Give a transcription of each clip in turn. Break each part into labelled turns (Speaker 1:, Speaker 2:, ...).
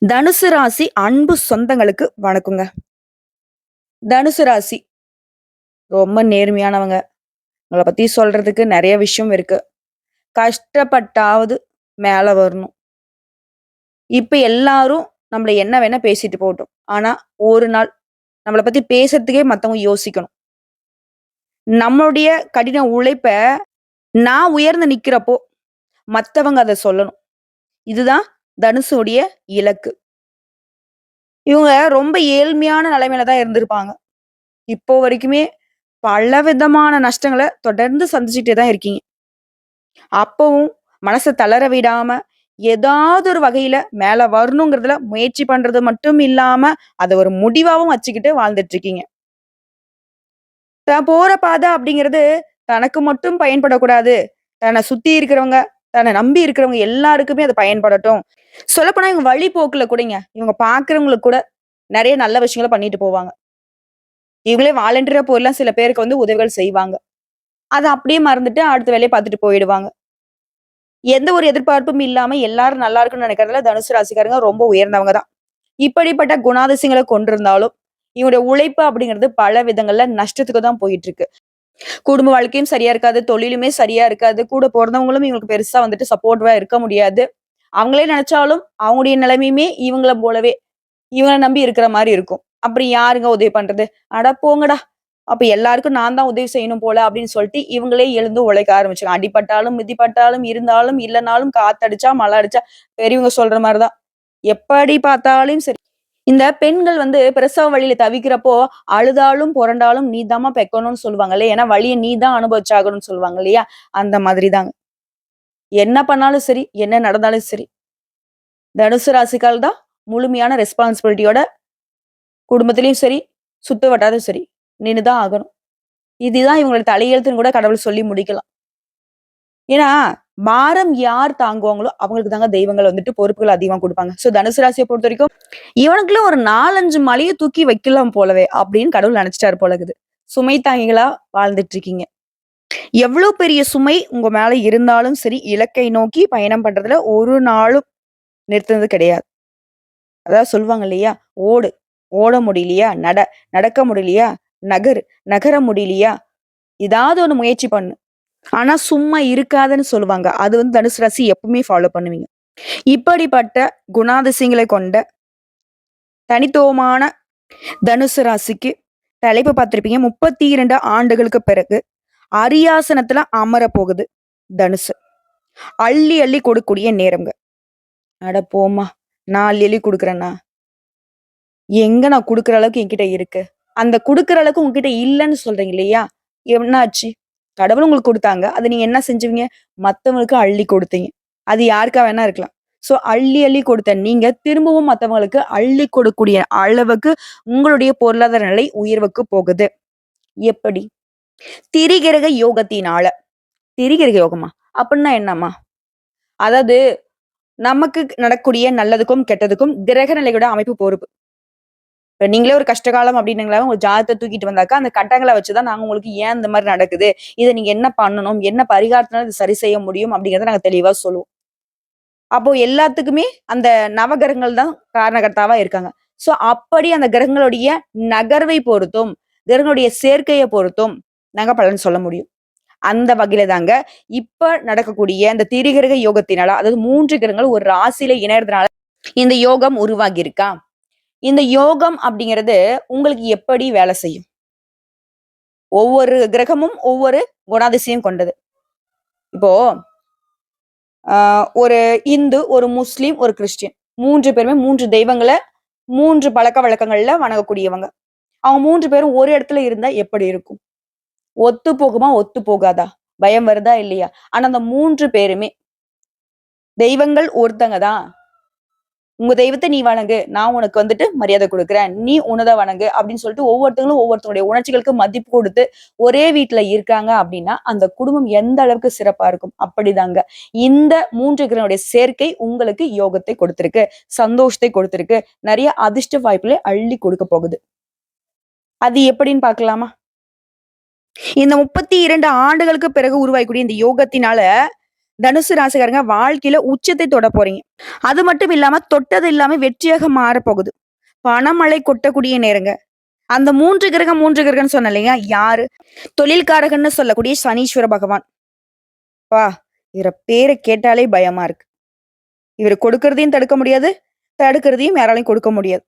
Speaker 1: தனுசு ராசி அன்பு சொந்தங்களுக்கு வணக்கங்க. தனுசு ராசி ரொம்ப நேர்மையானவங்க. உங்கள பத்தி சொல்றதுக்கு நெறைய விஷயம் இருக்கு. கஷ்டப்பட்டாவது மேல வரணும். இப்ப எல்லாரும் நம்மள என்ன வேணா பேசிட்டு போகட்டும். ஆனா, ஒரு நாள் நம்மள பத்தி பேசுறதுக்கே மத்தவங்க யோசிக்கணும். நம்மளுடைய கடின உழைப்ப நான் உயர்ந்து நிக்கிறப்போ, மத்தவங்க அத சொல்லணும். இதுதான் தனுஷுடைய இலக்கு. இவங்க ரொம்ப ஏழ்மையான நிலைமையில தான் இருந்திருப்பாங்க. இப்போ வரைக்குமே பலவிதமான நஷ்டங்கள தொடர்ந்து சந்திச்சுட்டே தான் இருக்கீங்க. அப்பவும் மனச தளர விடாம, ஏதாவது ஒரு வகையில மேல வரணுங்கிறதுல முயற்சி பண்றது மட்டும் இல்லாம, அத ஒரு முடிவாவும் வச்சுக்கிட்டு வாழ்ந்துட்டு இருக்கீங்க. தான் போற பாதை அப்படிங்கிறது தனக்கு மட்டும் பயன்படக்கூடாது. தன்ன சுத்தி இருக்கிறவங்க, தன்ன நம்பி இருக்கிறவங்க எல்லாருக்குமே அது பயன்படட்டும். சொல்லப்போனா இவங்க வழிப்போக்குல கூடங்க, இவங்க பார்க்கிறவங்களுக்கு கூட நெறைய நல்ல விஷயங்கள பண்ணிட்டு போவாங்க. இவங்களே வாலண்டியரா போய்லாம் சில பேருக்கு வந்து உதவிகள் செய்வாங்க. அத அப்படியே மறந்துட்டு அடுத்த வேலைய பார்த்துட்டு போயிடுவாங்க. எந்த ஒரு எதிர்பார்ப்பும் இல்லாம எல்லாரும் நல்லா இருக்கணும்னு நினைக்கிறதுல தனுசு ராசிக்காரங்க ரொம்ப உயர்ந்தவங்க தான். இப்படிப்பட்ட குணாதிசயங்கள கொண்டிருந்தாலும், இவங்களுடைய உழைப்பு அப்படிங்கிறது பல விதங்கள்ல நஷ்டத்துக்கு தான் போயிட்டு இருக்கு. குடும்ப வாழ்க்கையும் சரியா இருக்காது, தொழிலுமே சரியா இருக்காது. கூட பொறந்தவங்களும் இவங்களுக்கு பெருசா வந்துட்டு சப்போர்ட்டிவா இருக்க முடியாது. அவங்களே நினைச்சாலும் அவங்களுடைய நிலைமையுமே இவங்கள போலவே, இவங்கள நம்பி இருக்கிற மாரி இருக்கும். அப்புறம் யாருங்க உதவி பண்றது? அட போங்கடா! அப்ப எல்லாருக்கும் நான் தான் உதவி செய்யணும் போல அப்படின்னு சொல்லிட்டு இவங்களே எழுந்து உழைக்க ஆரம்பிச்சாங்க. அடிபட்டாலும், மிதிப்பட்டாலும், இருந்தாலும், இல்லனாலும், காத்தடிச்சா, மழை அடிச்சா, பெரியவங்க சொல்ற மாரி தான். எப்படி பார்த்தாலும் சரி. இந்த பெண்கள் வந்து பிரசவ வலியில தவிக்கிறப்போ, அழுதாலும், புரண்டாலும் நீ தாம்மா பெக்கணும்னு சொல்லுவாங்கல்ல. ஏன்னா வலிய நீ தான் அனுபவிச்சாகணும்னு சொல்லுவாங்க இல்லையா? அந்த மாதிரி தாங்க. என்ன பண்ணாலும் சரி, என்ன நடந்தாலும் சரி, தனுசு ராசிக்கால் தான் முழுமையான ரெஸ்பான்சிபிலிட்டியோட குடும்பத்திலயும் சரி, சுத்து வட்டாரத்திலும் சரி, நின்னு தான் ஆகணும். இதுதான் இவங்களோட தலையெழுத்துன்னு கூட கடவுள் சொல்லி முடிக்கலாம். ஏன்னா, பாரம் யார் தாங்குவாங்களோ, அவங்களுக்கு தாங்க தெய்வங்கள் வந்துட்டு பொறுப்புகள் அதிகமா குடுப்பாங்க. சோ தனுசு ராசிய பொறுத்தவரைக்கும், இவனுக்குள்ள ஒரு 4, 5 மலைய தூக்கி வைக்கலாம் போலவே, அப்படின்னு கடவுள் நெனச்சுட்டாரு போல இருக்குது. சுமை தாங்கிகளா வாழ்ந்துட்டு இருக்கீங்க. எவ்ளோ பெரிய சுமை உங்க மேல இருந்தாலும் சரி, இலக்கை நோக்கி பயணம் பண்றதுல ஒரு நாளும் நிறுத்துனது கிடையாது. அதாவது சொல்லுவாங்க இல்லையா? ஓடு, ஓட முடியலையா? நட, நடக்க முடியலையா? நகரு, நகர முடியலையா? ஏதாவது ஒண்ணு முயற்சி பண்ணு. ஆனா சும்மா இருக்காதன்னு சொல்லுவாங்க. அது வந்து தனுசு ராசி எப்பவுமே ஃபாலோ பண்ணுவீங்க. இப்படிப்பட்ட குணாதிசயங்களை கொண்ட தனித்துவமான தனுசு ராசிக்கு தலைப்பு பார்த்திருப்பீங்க. 32 ஆண்டுகளுக்கு பிறகு அரியாசனத்துல அமரப் போகுது தனுசு. அள்ளி அள்ளி கொடுக்கக்கூடிய நேரம்ங்க. அட போம்மா! நான் அள்ளி அள்ளி குடுக்குறேனா? எங்க நான் குடுக்குற அளவுக்கு என்கிட்ட இருக்கு. அந்த குடுக்குற அளவுக்கு உங்ககிட்ட இல்லன்னு சொல்றீங்க இல்லையா? என்னாச்சு? கடவுள் உங்களுக்கு குடுத்தாங்க. அத நீங்க என்ன செஞ்சீங்க? மத்தவங்களுக்கு அள்ளி கொடுத்தீங்க. அது யாருக்கா வேணா இருக்கலாம். சோ அள்ளி அள்ளி கொடுத்த நீங்க திரும்பவும் மத்தவங்களுக்கு அள்ளி கொடுக்கக்கூடிய அளவுக்கு உங்களுடைய பொருளாதார நிலை உயர்வுக்கு போகுது. எப்படி? திரிகிரக யோகத்தினால. திரிகிரக யோகமா? அப்டின்னா என்னம்மா? அதாவது நமக்கு நடக்கக்கூடிய நல்லதுக்கும், கெட்டதுக்கும் கிரக நிலையோட அமைப்பு பொறுப்பு. இப்ப நீங்களே ஒரு கஷ்டகாலம் அப்டின்னீங்களா, உங்க ஜாதகத்த தூக்கிட்டு வந்தாக்கா, அந்த கட்டங்கள வச்சு தான் நாங்க உங்களுக்கு ஏன் இந்த மாரி நடக்குது? இத நீங்க என்ன பண்ணணும்? என்ன பரிகாரத்தினால இத சரி செய்ய முடியும்? அப்டிங்கிறத நாங்க தெளிவா சொல்லுவோம். அப்போ எல்லாத்துக்குமே அந்த நவகிரகங்கள் தான் காரணகர்த்தாவா இருக்காங்க. சோ அப்படி அந்த கிரகங்களுடைய நகர்வை பொறுத்தும், கிரகங்களுடைய சேர்க்கைய பொறுத்தும் நாங்க பலன் சொல்ல முடியும். அந்த வகையில தாங்க இப்ப நடக்கக்கூடிய இந்த திரிகிரக யோகத்தினால, அதாவது 3 கிரகங்கள் ஒரு ராசியில இணையறதுனால இந்த யோகம் உருவாகி இருக்கா? இந்த யோகம் அப்படிங்கிறது உங்களுக்கு எப்படி வேலை செய்யும்? ஒவ்வொரு கிரகமும் ஒவ்வொரு குணாதிசயம் கொண்டது. இப்போ அ ஒரு இந்து, ஒரு முஸ்லீம், ஒரு கிறிஸ்டியன் 3 பேருமே 3 தெய்வங்கள 3 பழக்கவழக்கங்கள்ல வணங்கக்கூடியவங்க. அவங்க 3 பேரும் ஒரு இடத்துல இருந்தா எப்படி இருக்கும்? ஒத்து போகுமா? ஒத்து போகாதா? பயம் வருதா? இல்லையா? ஆனா அந்த 3 பேருமே தெய்வங்கள் ஒருத்தங்க தான். உங்க தெய்வத்த நீ வணங்கு. நான் உனக்கு வந்துட்டு மரியாதை குடுக்குறேன். நீ உன்னத வணங்கு அப்படின்னு சொல்லிட்டு ஒவ்வொருத்தங்களும் ஒவ்வொருத்தருடைய உணர்ச்சிகளுக்கு மதிப்பு குடுத்து ஒரே வீட்ல இருக்காங்க அப்படின்னா, அந்த குடும்பம் எந்த அளவுக்கு சிறப்பா இருக்கும். அப்படிதாங்க. இந்த 3 கிரகங்களுடைய சேர்க்கை உங்களுக்கு யோகத்தை கொடுத்திருக்கு. சந்தோஷத்தை கொடுத்திருக்கு. நெறைய அதிர்ஷ்ட வாய்ப்புகளை அள்ளி கொடுக்க போகுது. அது எப்படின்னு பார்க்கலாமா? இந்த 32 ஆண்டுகளுக்கு பிறகு உருவாகக்கூடிய இந்த யோகத்தினால தனுசு ராசிக்காரங்க வாழ்க்கையில உச்சத்தை தொட போறீங்க. அது மட்டும் இல்லாம தொட்டது எல்லாமே வெற்றியாக மாறப்போகுது. பணமழை கொட்டக்கூடிய நேரங்க. அந்த 3 கிரகம்ன்னு சொன்னேன் இல்லையா? யாரு? தொழில்காரகன்னு சொல்லக்கூடிய சனீஸ்வர பகவான். அப்பா! இவர பேர கேட்டாலே பயமா இருக்கு. இவரு கொடுக்கிறதையும் தடுக்க முடியாது. தடுக்கிறதையும் யாராலயும் கொடுக்க முடியாது.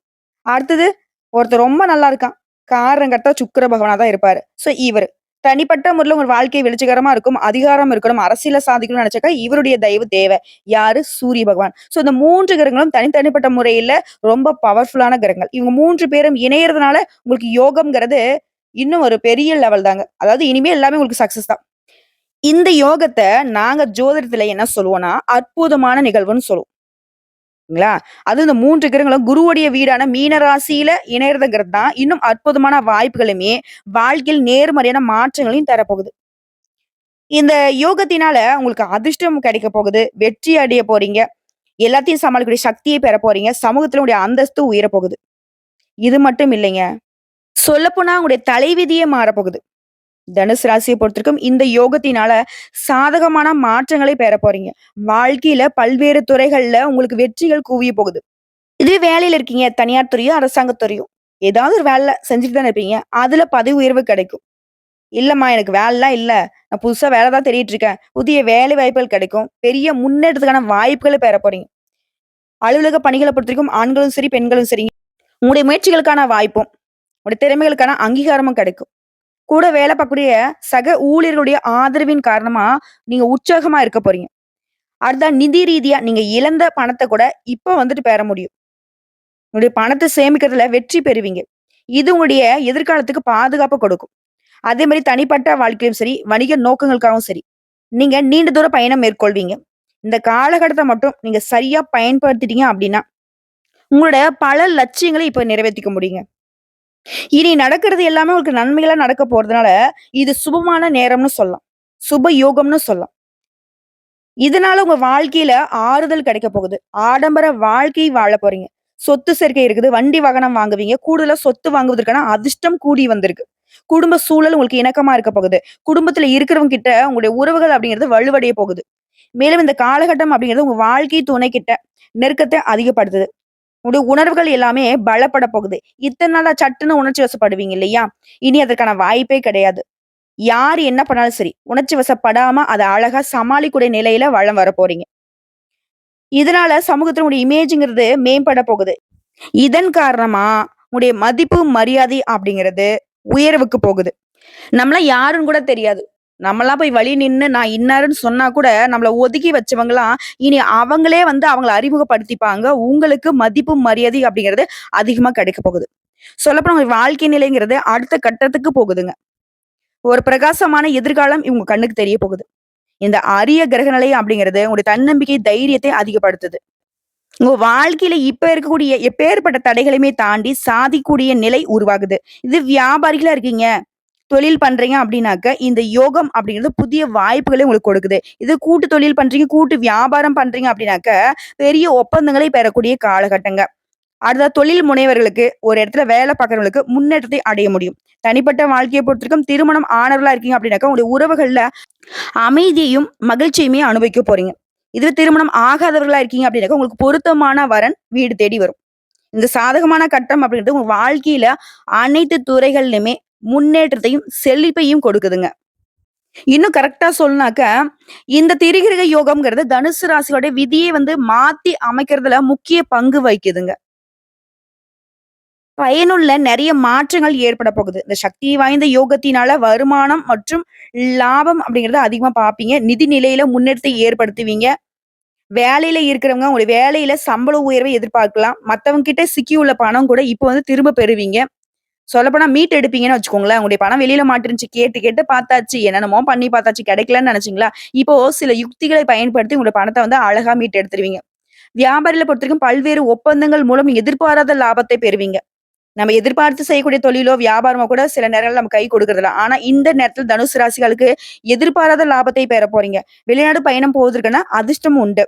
Speaker 1: அடுத்தது ஒருத்தர் ரொம்ப நல்லா இருக்கான். காரணங்கர்த்தா சுக்கிர பகவானா தான் இருப்பாரு. இவரு. தனிப்பட்ட முறையில உங்க வாழ்க்கை வெளிச்சகரமா இருக்கும். அதிகாரம் இருக்கணும். அரசியல சாதிக்கணும்னு நெனச்சாக்கா, இவருடைய தயவு தேவை. யாரு? சூரிய பகவான். இந்த 3 கிரகங்களும் தனிப்பட்ட முறையில ரொம்ப பவர்ஃபுல்லான கிரகங்கள். இவங்க 3 பேரும் இணையறதுனால உங்களுக்கு யோகம்ங்கிறது இன்னும் ஒரு பெரிய லெவல் தாங்க. அதாவது இனிமே எல்லாமே உங்களுக்கு சக்சஸ் தான். இந்த யோகத்த நாங்க ஜோதிடத்துல என்ன சொல்லுவோம்னா, அற்புதமான நிகழ்வுன்னு சொல்லுவோம். ங்களா? அதுவும் இந்த 3 கிரகங்களும் குருவுடைய வீடான மீன ராசியில இணையறதுங்கிறது தான் இன்னும் அற்புதமான வாய்ப்புகளுமே, வாழ்க்கையில் நேர்மறையான மாற்றங்களையும் தரப்போகுது. இந்த யோகத்தினால உங்களுக்கு அதிர்ஷ்டம் கிடைக்க போகுது. வெற்றி அடைய போறீங்க. எல்லாத்தையும் சமாளிக்கக்கூடிய சக்தியை பெற போறீங்க. சமூகத்துல உங்களுடைய அந்தஸ்து உயரப் போகுது. இது மட்டும் இல்லைங்க. சொல்லப்போனா உங்களுடைய தலைவிதியே மாறப்போகுது. தனுசு ராசியை பொறுத்தவரைக்கும் இந்த யோகத்தினால சாதகமான மாற்றங்களை பெற போறீங்க. வாழ்க்கையில பல்வேறு துறைகள்ல உங்களுக்கு வெற்றிகள் குவிய போகுது. இதுவே வேலையில இருக்கீங்க. தனியார் துறையோ, அரசாங்கத் துறையோ. ஏதாவது ஒரு வேலை செஞ்சுட்டு தானே இருப்பீங்க. அதுல பதவி உயர்வு கிடைக்கும். இல்லம்மா எனக்கு வேலைலாம் இல்ல. நான் புதுசா வேலை தான் தேடிட்டு இருக்கேன். புதிய வேலை வாய்ப்புகள் கிடைக்கும். பெரிய முன்னேற்றத்துக்கான வாய்ப்புகள பெற போறீங்க. அலுவலக பணிகள பொறுத்தவரைக்கும் ஆண்களும் சரி, பெண்களும் சரி. உங்களுடைய முயற்சிகளுக்கான வாய்ப்பும், உங்களுடைய திறமைகளுக்கான அங்கீகாரமும் கிடைக்கும். கூட வேலை பார்க்கக்கூடிய சக ஊழியர்களுடைய ஆதரவின் காரணமா நீங்க உற்சாகமா இருக்க போறீங்க. அடுத்தா நிதி ரீதியா நீங்க இழந்த பணத்த கூட இப்ப வந்துட்டு பெற முடியும். உங்களுடைய பணத்த சேமிக்கிறதுல வெற்றி பெறுவீங்க. இது உங்களுடைய எதிர்காலத்துக்கு பாதுகாப்பு கொடுக்கும். அதே மாரி தனிப்பட்ட வாழ்க்கையிலும் சரி, வணிக நோக்கங்களுக்காகவும் சரி, நீங்க நீண்ட தூர பயணம் மேற்கொள்வீங்க. இந்த காலகட்டத்த மட்டும் நீங்க சரியா பயன்படுத்திட்டீங்க அப்டின்னா, உங்களோட பல லட்சியங்கள இப்ப நிறைவேத்திக்க முடியுங்க. இனி நடக்கிறது எல்லாமே உங்களுக்கு நன்மைகளா நடக்க போறதுனால, இது சுபமான நேரம்னு சொல்லலாம். சுப யோகம்னு சொல்லலாம். இதனால உங்க வாழ்க்கையில ஆறுதல் கிடைக்க போகுது. ஆடம்பர வாழ்க்கை வாழப் போறீங்க. சொத்து சேர்க்கை இருக்குது. வண்டி வாகனம் வாங்குவீங்க. கூடுதலா சொத்து வாங்குவதற்கான அதிர்ஷ்டம் கூடி வந்திருக்கு. குடும்ப சூழல் உங்களுக்கு இணக்கமா இருக்க போகுது. குடும்பத்துல இருக்கிறவங்க கிட்ட உங்களுடைய உறவுகள் அப்படிங்கிறது வலுவடைய போகுது. மேலும் இந்த காலகட்டம் அப்படிங்கிறது உங்க வாழ்க்கை துணை கிட்ட நெருக்கத்தை அதிகப்படுத்துது. உங்களுடைய உணர்வுகள் எல்லாமே பலப்பட போகுது. இத்தன நாளா சட்டுன்னு உணர்ச்சி வசப்படுவீங்க இல்லையா? இனி அதற்கான வாய்ப்பே கிடையாது. யார் என்ன பண்ணாலும் சரி, உணர்ச்சி வசப்படாம அத அழகா சமாளிக்கக்கூடிய நிலையில வலம் வரப் போறீங்க. இதனால சமூகத்துல உங்களுடைய இமேஜ்ங்கிறது மேம்பட போகுது. இதன் காரணமா உங்களுடைய மதிப்பு, மரியாதை அப்படிங்கிறது உயர்வுக்கு போகுது. நம்மள யாருன்னு கூட தெரியாது. நம்மலாம் போய் வழி நின்னு நான் இன்னாருன்னு சொன்னா கூட நம்மள ஒதுக்கி வச்சவங்கலாம், இனி அவங்களே வந்து அவங்கள அறிமுகப்படுத்திப்பாங்க. உங்களுக்கு மதிப்பு, மரியாதை அப்படிங்கிறது அதிகமா கிடைக்க போகுது. சொல்லப்போனா உங்க வாழ்க்கை நிலைங்கிறது அடுத்த கட்டத்துக்கு போகுதுங்க. ஒரு பிரகாசமான எதிர்காலம் இவங்க கண்ணுக்கு தெரிய போகுது. இந்த அரிய கிரகநிலை அப்படிங்கிறது உங்களுடைய தன்னம்பிக்கை, தைரியத்தை அதிகப்படுத்துது. உங்க வாழ்க்கையில இப்ப இருக்கக்கூடிய எப்பேர்ப்பட்ட தடைகளையுமே தாண்டி சாதிக்கக்கூடிய நிலை உருவாகுது. இது வியாபாரிகளா இருக்கீங்க, தொழில் பண்றீங்க அப்படின்னாக்க, இந்த யோகம் அப்படிங்கிறது புதிய வாய்ப்புகளை உங்களுக்கு கொடுக்குது. இது கூட்டு தொழில் பண்றீங்க, கூட்டு வியாபாரம் பண்றீங்க அப்படின்னாக்க, பெரிய ஒப்பந்தங்களை பெறக்கூடிய காலகட்டங்க. அடுத்தது தொழில் முனைவர்களுக்கு, ஒரு இடத்துல வேலை பார்க்கிறவங்களுக்கு முன்னேற்றத்தை அடைய முடியும். தனிப்பட்ட வாழ்க்கைய பொறுத்தவரைக்கும் திருமணம் ஆனவர்களா இருக்கீங்க அப்படின்னாக்கா, உங்களுடைய உறவுகள்ல அமைதியையும், மகிழ்ச்சியுமே அனுபவிக்க போறீங்க. இதுவே திருமணம் ஆகாதவர்களா இருக்கீங்க அப்படின்னாக்கா, உங்களுக்கு பொருத்தமான வரன் வீடு தேடி வரும். இந்த சாதகமான கட்டம் அப்படின்றது உங்க வாழ்க்கையில அனைத்து துறைகள்லயுமே முன்னேற்றத்தையும், செழிப்பையும் கொடுக்குதுங்க. இன்னும் கரெக்ட்டா சொல்லணும்னாக்க, இந்த திரிகிரக யோகம்ங்கிறது தனுசு ராசியோட விதியை வந்து மாத்தி அமைக்கிறதுல முக்கிய பங்கு வகிக்குதுங்க. பயனுள்ள நெறைய மாற்றங்கள் ஏற்பட போகுது. இந்த சக்தி வாய்ந்த யோகத்தினால வருமானம் மற்றும் லாபம் அப்படிங்கிறத அதிகமா பார்ப்பீங்க. நிதி நிலையில முன்னேற்றத்தை ஏற்படுத்துவீங்க. வேலையில இருக்கிறவங்க உங்களுடைய வேலையில சம்பள உயர்வை எதிர்பார்க்கலாம். மத்தவங்க கிட்ட சிக்கியுள்ள பணம் கூட இப்ப வந்து திரும்ப பெறுவீங்க. சொல்லப்போனா மீட் எடுப்பீங்கன்னு வச்சுக்கோங்களேன். உங்களுடைய பணம் வெளியில மாட்டிருந்துச்சு. கேட்டு கேட்டு பார்த்தாச்சு. என்னென்னமோ பண்ணி பார்த்தாச்சு. கிடைக்கலன்னு நெனச்சீங்களா? இப்போ சில யுக்திகளை பயன்படுத்தி உங்களுடைய பணத்த வந்து அழகா மீட்டு எடுத்துருவீங்க. வியாபாரிகள பொறுத்தவரைக்கும் பல்வேறு ஒப்பந்தங்கள் மூலம் எதிர்பாராத லாபத்தை பெறுவீங்க. நம்ம எதிர்பார்த்து செய்யக்கூடிய தொழிலோ, வியாபாரமோ கூட சில நேரங்கள்ல நம்ம கை கொடுக்கறதில்ல. ஆனா, இந்த நேரத்துல தனுசு ராசிகளுக்கு எதிர்பாராத லாபத்தை பெற போறீங்க. வெளிநாடு பயணம் போவதற்கான அதிர்ஷ்டம் உண்டு.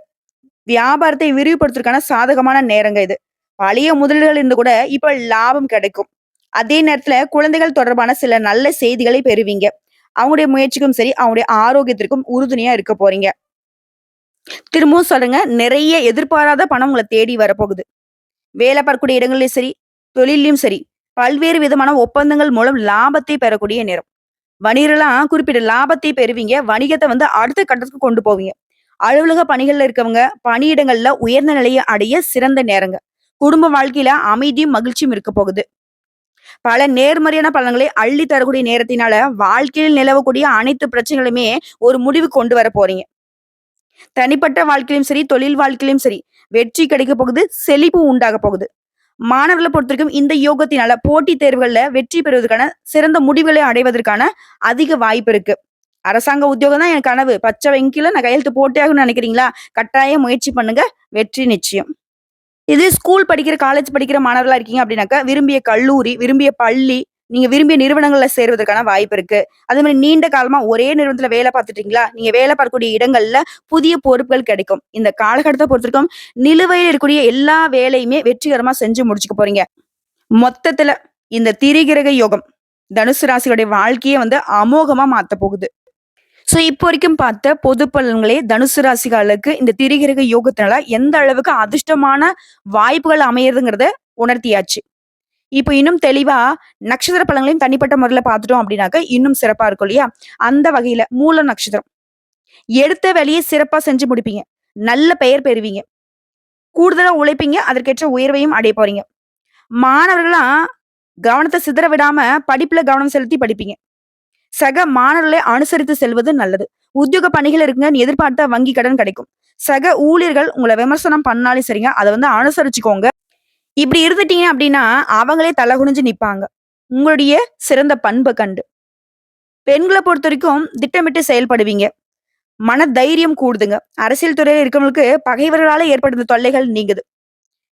Speaker 1: வியாபாரத்தை விரிவுபடுத்துறதுக்கான சாதகமான நேரங்க இது. பழைய முதலீடுகள் இருந்து கூட இப்ப லாபம் கிடைக்கும். அதே நேரத்துல குழந்தைகள் தொடர்பான சில நல்ல செய்திகளை பெறுவீங்க. அவங்களுடைய முயற்சிக்கும் சரி, அவங்களுடைய ஆரோக்கியத்திற்கும் உறுதுணையா இருக்க போறீங்க. திரும்பவும் சொல்றேங்க, நிறைய எதிர்பாராத பணம் உங்கள தேடி வரப்போகுது. வேலை பார்க்கக்கூடிய இடங்கள்லயும் சரி, தொழில்லயும் சரி, பல்வேறு விதமான ஒப்பந்தங்கள் மூலம் லாபத்தை பெறக்கூடிய நேரம். வணிகர்லாம் குறிப்பிட்ட லாபத்தை பெறுவீங்க. வணிகத்த அடுத்த கட்டத்துக்கு கொண்டு போவீங்க. அலுவலக பணிகள்ல இருக்கவங்க, பணியிடங்கள்ல உயர்ந்த நிலைய அடைய சிறந்த நேரங்க. குடும்ப வாழ்க்கையில அமைதியும், மகிழ்ச்சியும் இருக்க போகுது. பல நேர்மறையான பலன்களை அள்ளி தரக்கூடிய நேரத்தினால, வாழ்க்கையில் நிலவக்கூடிய அனைத்து பிரச்சனைகளுமே ஒரு முடிவுக்கு கொண்டு வர போறீங்க. தனிப்பட்ட வாழ்க்கையிலும் சரி, தொழில் வாழ்க்கையிலும் சரி, வெற்றி கிடைக்க போகுது, செழிப்பு உண்டாக போகுது. மாணவர்கள பொறுத்தவரைக்கும் இந்த யோகத்தினால போட்டித் தேர்வுகள்ல வெற்றி பெறுவதற்கான சிறந்த முடிவுகளை அடைவதற்கான அதிக வாய்ப்பு இருக்கு. அரசாங்க உத்தியோகம் தான் என் கனவு. பச்சை வெங்கில நான் கையெழுத்து போட்டே ஆகணும்னு நினைக்கிறீங்களா? கட்டாயம் முயற்சி பண்ணுங்க. வெற்றி நிச்சயம். இது ஸ்கூல் படிக்கிற, காலேஜ் படிக்கிற மாணவர்களா இருக்கீங்க அப்படின்னாக்கா, விரும்பிய கல்லூரி, விரும்பிய பள்ளி, நீங்க விரும்பிய நிறுவனங்கள்ல சேர்வதற்கான வாய்ப்பு இருக்கு. அதே மாரி நீண்ட காலமா ஒரே நிறுவனத்துல வேலை பார்த்துட்டீங்களா? நீங்க வேலை பார்க்கக்கூடிய இடங்கள்ல புதிய பொறுப்புகள் கிடைக்கும். இந்த காலகட்டத்த பொறுத்தவரைக்கும் நிலுவையில் இருக்கக்கூடிய எல்லா வேலையுமே வெற்றிகரமா செஞ்சு முடிச்சுக்க போறீங்க. மொத்தத்துல இந்த திரிகிரக யோகம் தனுசு ராசியோடைய வாழ்க்கையே அமோகமா மாத்தப் போகுது. இப்போ வரைக்கும் பார்த்த பொது பலன்களே தனுசு ராசிகளுக்கு இந்த திரிகிரக யோகத்தினால எந்த அளவுக்கு அதிர்ஷ்டமான வாய்ப்புகள் அமையறதுங்கிறத உணர்த்தியாச்சு. இப்போ இன்னும் தெளிவா நட்சத்திர பலன்களையும் தனிப்பட்ட முறையில பார்த்துட்டோம் அப்படின்னாக்க, இன்னும் சிறப்பா இருக்கும் இல்லையா? அந்த வகையில மூல நட்சத்திரம். எடுத்த வேலையை சிறப்பா செஞ்சு முடிப்பீங்க. நல்ல பெயர் பெறுவீங்க. கூடுதலா உழைப்பீங்க. அதற்கேற்ற உயர்வையும் அடைய போறீங்க. மாணவர்கள்லாம் கவனத்த சிதற விடாம படிப்புல கவனம் செலுத்தி படிப்பீங்க. சக மாணவர்களை அனுசரித்து செல்வது நல்லது. உத்தியோக பணிகள் இருக்குங்கன்னு எதிர்பார்த்த வங்கி கடன் கிடைக்கும். சக ஊழியர்கள் உங்கள விமர்சனம் பண்ணாலும் சரிங்க, அத அனுசரிச்சுக்கோங்க. இப்படி இருந்துட்டீங்க அப்படின்னா, அவங்களே தல குனிஞ்சு நிப்பாங்க. உங்களுடைய சிறந்த பண்ப கண்டு. பெண்கள பொறுத்தவரைக்கும் திட்டமிட்டு செயல்படுவீங்க. மன தைரியம் கூடுதுங்க. அரசியல் துறையில இருக்கவங்களுக்கு பகைவர்களால ஏற்படுத்த தொல்லைகள் நீங்குது.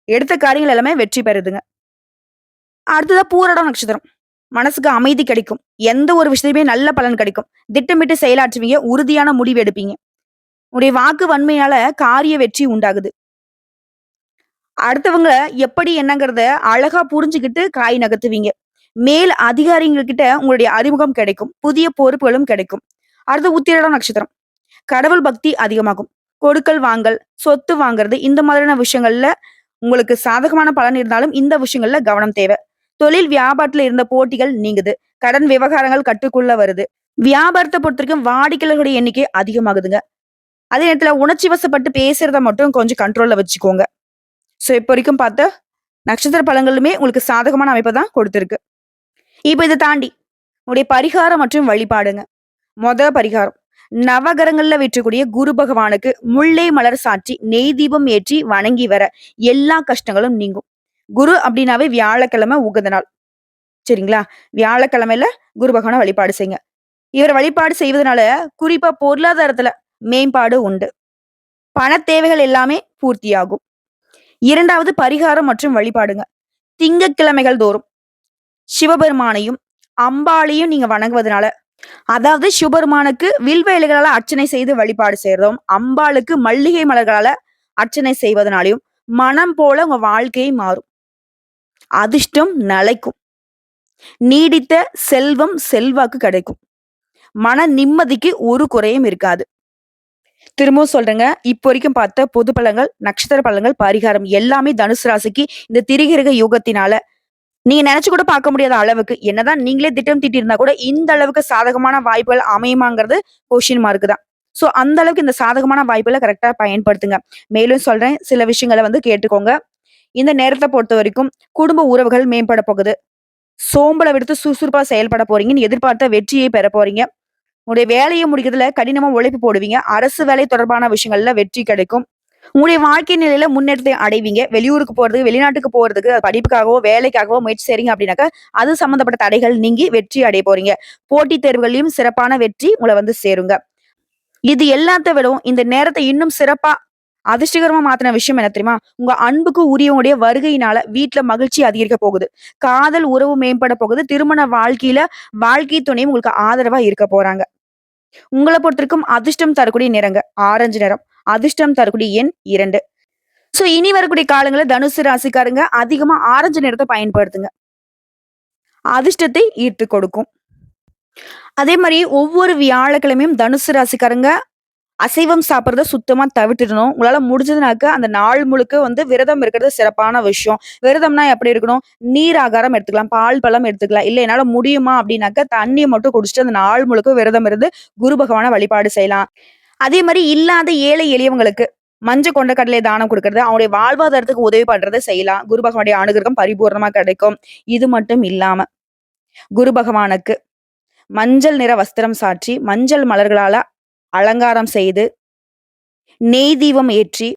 Speaker 1: எடுத்த காரியங்கள் எல்லாமே வெற்றி பெறுதுங்க. அடுத்ததா பூரடம் நட்சத்திரம். மனசுக்கு அமைதி கிடைக்கும். எந்த ஒரு விஷயத்தையுமே நல்ல பலன் கிடைக்கும். திட்டமிட்டு செயலாற்றுவீங்க. உறுதியான முடிவு எடுப்பீங்க. உங்களுடைய வாக்கு வன்மையால காரிய வெற்றி உண்டாகுது. அடுத்தவங்க எப்படி என்னங்கிறத அழகா புரிஞ்சுகிட்டு காய் நகர்த்துவீங்க. மேல் அதிகாரிகள் கிட்ட உங்களுடைய அறிமுகம் கிடைக்கும். புதிய பொறுப்புகளும் கிடைக்கும். அடுத்து உத்திராடம் நட்சத்திரம். கடவுள் பக்தி அதிகமாகும். கொடுக்கல் வாங்கல், சொத்து வாங்குறது இந்த மாதிரியான விஷயங்கள்ல உங்களுக்கு சாதகமான பலன் இருந்தாலும் இந்த விஷயங்கள்ல கவனம் தேவை. தொழில் வியாபாரத்துல இருந்த போட்டிகள் நீங்குது. கடன் விவகாரங்கள் கட்டுக்குள்ள வருது. வியாபாரத்தை பொறுத்தவரைக்கும் வாடிக்கையாளர்களுடைய எண்ணிக்கை அதிகமாகுதுங்க. அதே நேரத்துல உணர்ச்சி வசப்பட்டு பேசுறத மட்டும் கொஞ்சம் கண்ட்ரோல்ல வச்சுக்கோங்க. இப்போ வரைக்கும் பார்த்த நட்சத்திர பலன்களுமே உங்களுக்கு சாதகமான அமைப்பை தான் கொடுத்திருக்கு. இப்போ இதை தாண்டி உங்களுடைய பரிகாரம் மற்றும் வழிபாடுங்க. பரிகாரம் நவகரங்கள்ல வீற்றக்கூடிய குரு பகவானுக்கு முல்லை மலர் சாற்றி நெய் தீபம் ஏற்றி வணங்கி வர எல்லா கஷ்டங்களும் நீங்கும். குரு அப்படின்னாவே வியாழக்கிழமை உகந்த நாள். சரிங்களா? வியாழக்கிழமையில குரு பகவானை வழிபாடு செய்யுங்க. இவர் வழிபாடு செய்வதனால குறிப்பா பொருளாதாரத்துல மேம்பாடு உண்டு. பண தேவைகள் எல்லாமே பூர்த்தியாகும். இரண்டாவது பரிகாரம் மற்றும் வழிபாடுங்க. திங்கட்கிழமைகள் தோறும் சிவபெருமானையும் அம்பாளையும் நீங்க வணங்குவதனால, அதாவது சிவபெருமானுக்கு வில்வ இலைகளால அர்ச்சனை செய்து வழிபாடு செய்யறதும், அம்பாளுக்கு மல்லிகை மலர்களால அர்ச்சனை செய்வதனாலையும் மனம் போல உங்க வாழ்க்கை மாறும். அதிர்ஷ்டம் நிலைக்கும். நீடித்த செல்வம் செல்வாக்கு கிடைக்கும். மன நிம்மதிக்கு ஒரு குறையும் இருக்காது. திரும்பவும் சொல்றேங்க. இப்போ வரைக்கும் பார்த்த பொது பலன்கள், நட்சத்திர பலன்கள், பரிகாரம் எல்லாமே தனுசு ராசிக்கு இந்த திரிகிரக யோகத்தினால நீங்க நினைச்சு கூட பார்க்க முடியாத அளவுக்கு, என்னதான் நீங்களே திட்டம் தீட்டியிருந்தா கூட இந்த அளவுக்கு சாதகமான வாய்ப்புகள் அமையுமாங்கிறது கொஸ்டின் மார்க் தான். அந்த அளவுக்கு இந்த சாதகமான வாய்ப்புகளை கரெக்டா பயன்படுத்துங்க. மேலும் சொல்றேன், சில விஷயங்களை கேட்டுக்கோங்க. இந்த நேரத்தை பொறுத்த வரைக்கும் குடும்ப உறவுகள் மேம்பட போகுது. சோம்பலை விடுத்து சுறுசுறுப்பா செயல்பட போறீங்கன்னு எதிர்பார்த்த வெற்றியை பெற போறீங்க. உங்களுடைய வேலையை முடிக்கிறதுல கடினமா உழைப்பு போடுவீங்க. அரசு வேலை தொடர்பான விஷயங்கள்ல வெற்றி கிடைக்கும். உங்களுடைய வாழ்க்கை நிலையில முன்னேற்றத்தை அடைவீங்க. வெளியூருக்கு போறதுக்கு, வெளிநாட்டுக்கு போறதுக்கு, படிப்புக்காகவோ, வேலைக்காகவோ முயற்சி செய்றீங்க அப்படின்னாக்கா, அது சம்பந்தப்பட்ட தடைகள் நீங்கி வெற்றி அடைய போறீங்க. போட்டித் தேர்வுகளையும் சிறப்பான வெற்றி உங்கள சேருங்க. இது எல்லாத்த விடவும் இந்த நேரத்தை இன்னும் சிறப்பா அதிர்ஷ்டகரமா மாத்தின விஷயம் என்ன தெரியுமா? உங்க அன்புக்கு உரியவங்களுடைய வருகையினால வீட்ல மகிழ்ச்சி அதிகரிக்க போகுது. காதல் உறவு மேம்பட போகுது. திருமண வாழ்க்கையில வாழ்க்கை துணையும் உங்களுக்கு ஆதரவா இருக்க போறாங்க. உங்கள பொறுத்தவரைக்கும் அதிர்ஷ்டம் தரக்கூடிய நிறங்க ஆரஞ்சு நிறம். அதிர்ஷ்டம் தரக்கூடிய எண் 2. இனி வரக்கூடிய காலங்கள்ல தனுசு ராசிக்காரங்க அதிகமா ஆரஞ்சு நிறத்தை பயன்படுத்துங்க. அதிர்ஷ்டத்தை ஈர்த்து கொடுக்கும். அதே மாதிரி ஒவ்வொரு வியாழக்கிழமையும் தனுசு ராசிக்காரங்க அசைவம் சாப்பிடுறத சுத்தமா தவிர்த்துடணும். உங்களால முடிஞ்சதுனாக்க அந்த நாள் முழுக்க வந்து விரதம் இருக்கிறது சிறப்பான விஷயம். விரதம்னா எப்படி இருக்கணும்? நீர் ஆகாரம் எடுத்துக்கலாம். பால், பழம் எடுத்துக்கலாம். இல்ல என்னால முடியுமா அப்படின்னாக்க தண்ணீய மட்டும் குடிச்சுட்டு அந்த நாள் முழுக்க விரதம் இருந்து குரு பகவான வழிபாடு செய்யலாம். அதே மாரி இல்லாத ஏழை எளியவங்களுக்கு மஞ்ச கொண்ட கடலை தானம் குடுக்கறது, அவங்களுடைய வாழ்வாதாரத்துக்கு உதவி பண்றத செய்யலாம். குரு பகவானுடைய அனுகிரகம் பரிபூரணமா கிடைக்கும். இது மட்டும் இல்லாம, குரு பகவானுக்கு மஞ்சள் நிற வஸ்திரம் சாற்றி, மஞ்சள் மலர்களால அலங்காரம் செய்து, நெய் தீபம் ஏற்றி,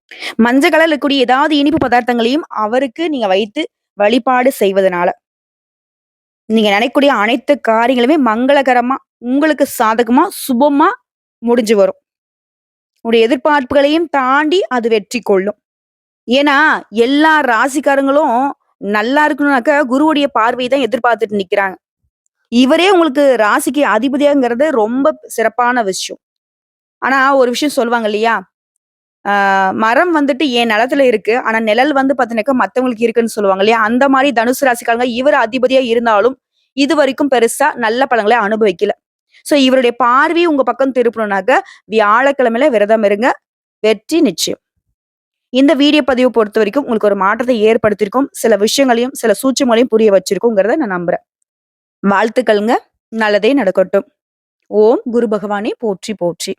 Speaker 1: மஞ்ச கலர்ல இருக்கக்கூடிய ஏதாவது இனிப்பு பதார்த்தங்களையும் அவருக்கு நீங்க வைத்து வழிபாடு செய்வதனால, நீங்க நினைக்கக்கூடிய அனைத்து காரியங்களுமே மங்களகரமா, உங்களுக்கு சாதகமா, சுபமா முடிஞ்சு வரும். உங்களுடைய எதிர்பார்ப்புகளையும் தாண்டி அது வெற்றி கொள்ளும். ஏன்னா, எல்லா ராசிக்காரங்களும் நல்லா இருக்கணும்னாக்க, குருவுடைய பார்வை தான் எதிர்பார்த்துட்டு நிக்கிறாங்க. இவரே உங்களுக்கு ராசிக்கு அதிபதியாங்கிறது ரொம்ப சிறப்பான விஷயம். ஆனா, ஒரு விஷயம் சொல்லுவாங்க இல்லையா? ஆ மரம் வந்துட்டு என் நிலத்துல இருக்கு. ஆனா, நிழல் வந்து பார்த்தீங்கன்னாக்கா மத்தவங்களுக்கு இருக்குன்னு சொல்லுவாங்க இல்லையா? அந்த மாரி தனுசு ராசிக்காரங்க இவர் அதிபதியா இருந்தாலும், இதுவரைக்கும் பெருசா நல்ல பலன்கள அனுபவிக்கல. ஸோ, இவருடைய பார்வை உங்க பக்கம் திருப்பணும்னாக்க, வியாழக்கிழமையில விரதம் இருங்க. வெற்றி நிச்சயம். இந்த வீடியோ பதிவு பொறுத்தவரைக்கும் உங்களுக்கு ஒரு மாற்றத்தை ஏற்படுத்தியிருக்கும். சில விஷயங்களையும், சில சூட்சுமங்களையும் புரிய வச்சிருக்குங்கிறத நான் நம்புறேன். வாழ்த்துக்கள்ங்க. நல்லதே நடக்கட்டும். ஓம் குரு பகவானே போற்றி போற்றி.